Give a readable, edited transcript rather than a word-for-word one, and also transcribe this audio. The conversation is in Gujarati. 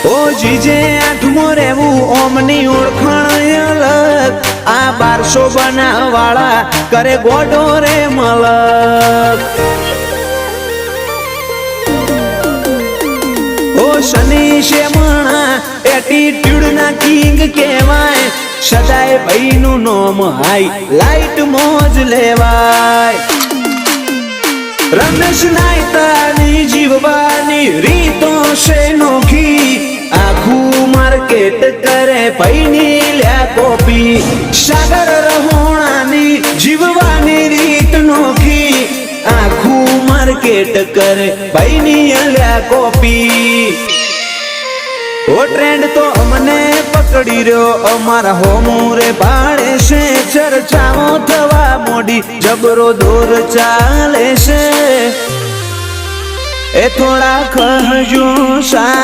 ઓ જીજે આઠમો રેવું ઓમની ઓળખાણ અલગ આ 1200 બનાવાળા કરે ગોડો રે મલક ઓ શનિ શેમણા એટીટ્યુડ ના કિંગ કહેવાય સદાય ભાઈ નું નામ હાઈ લાઈટ મોજ લેવાય રમેશ નાયતાની જીવવાની રીતો છે નોખી આખું માર્કેટ કરે પૈની લ્યા કોપી સાગર રહોણાની જીવવાની રીત નોખી આખું માર્કેટ કરે પૈની લ્યા કોપી ઓ ટ્રેન્ડ તો અમને પકડી રહ્યો અમારા હોમુરે પાડે છે ચર્ચાઓ થવા મોડી જબરો દોર ચાલે છે એ થોડા ખજો સા